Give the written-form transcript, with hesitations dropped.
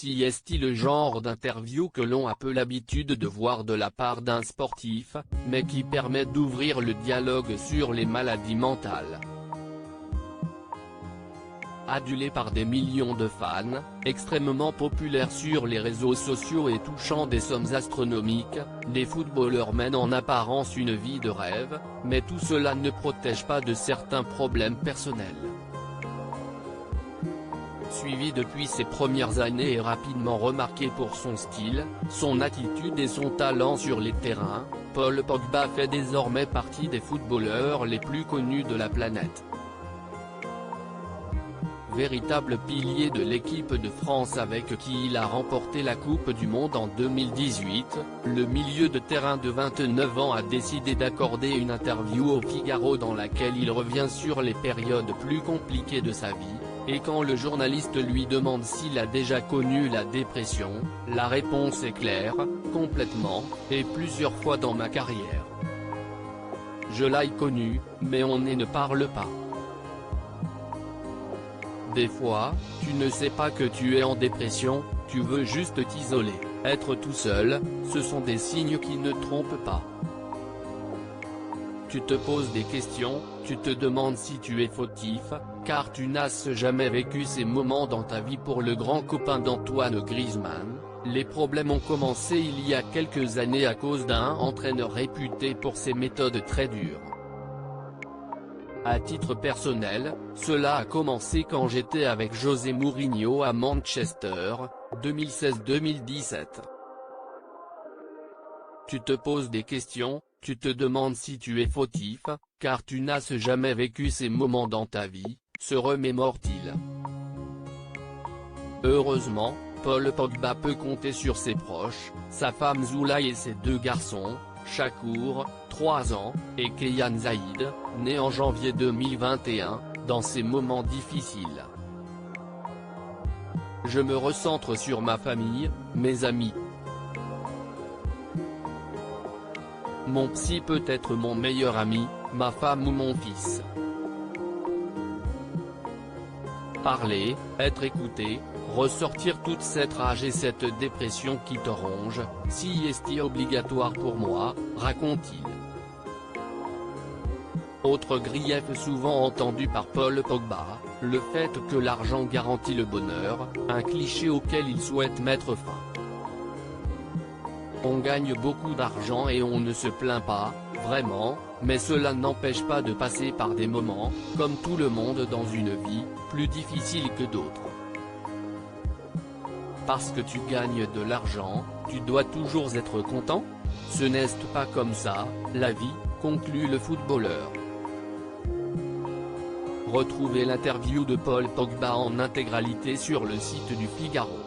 Si est-il le genre d'interview que l'on a peu l'habitude de voir de la part d'un sportif, mais qui permet d'ouvrir le dialogue sur les maladies mentales. Adulé par des millions de fans, extrêmement populaire sur les réseaux sociaux et touchant des sommes astronomiques, les footballeurs mènent en apparence une vie de rêve, mais tout cela ne protège pas de certains problèmes personnels. Suivi depuis ses premières années et rapidement remarqué pour son style, son attitude et son talent sur les terrains, Paul Pogba fait désormais partie des footballeurs les plus connus de la planète. Véritable pilier de l'équipe de France avec qui il a remporté la Coupe du Monde en 2018, le milieu de terrain de 29 ans a décidé d'accorder une interview au Figaro dans laquelle il revient sur les périodes plus compliquées de sa vie, et quand le journaliste lui demande s'il a déjà connu la dépression, la réponse est claire, complètement, et plusieurs fois dans ma carrière. Je l'ai connu, mais on ne parle pas. Des fois, tu ne sais pas que tu es en dépression, tu veux juste t'isoler, être tout seul, ce sont des signes qui ne trompent pas. Tu te poses des questions, tu te demandes si tu es fautif, car tu n'as jamais vécu ces moments dans ta vie. Pour le grand copain d'Antoine Griezmann, les problèmes ont commencé il y a quelques années à cause d'un entraîneur réputé pour ses méthodes très dures. À titre personnel, cela a commencé quand j'étais avec José Mourinho à Manchester, 2016-2017. Tu te poses des questions, tu te demandes si tu es fautif, car tu n'as jamais vécu ces moments dans ta vie, se remémore-t-il. Heureusement, Paul Pogba peut compter sur ses proches, sa femme Zulay et ses deux garçons, Shakur, 3 ans, et Keyan Zaïd, né en janvier 2021, dans ces moments difficiles. Je me recentre sur ma famille, mes amis. Mon psy peut être mon meilleur ami, ma femme ou mon fils. Parler, être écouté, ressortir toute cette rage et cette dépression qui te ronge, si est obligatoire pour moi, raconte-t-il. Autre grief souvent entendu par Paul Pogba, le fait que l'argent garantit le bonheur, un cliché auquel il souhaite mettre fin. On gagne beaucoup d'argent et on ne se plaint pas, vraiment, mais cela n'empêche pas de passer par des moments, comme tout le monde dans une vie, plus difficiles que d'autres. Parce que tu gagnes de l'argent, tu dois toujours être content? Ce n'est pas comme ça, la vie, conclut le footballeur. Retrouvez l'interview de Paul Pogba en intégralité sur le site du Figaro.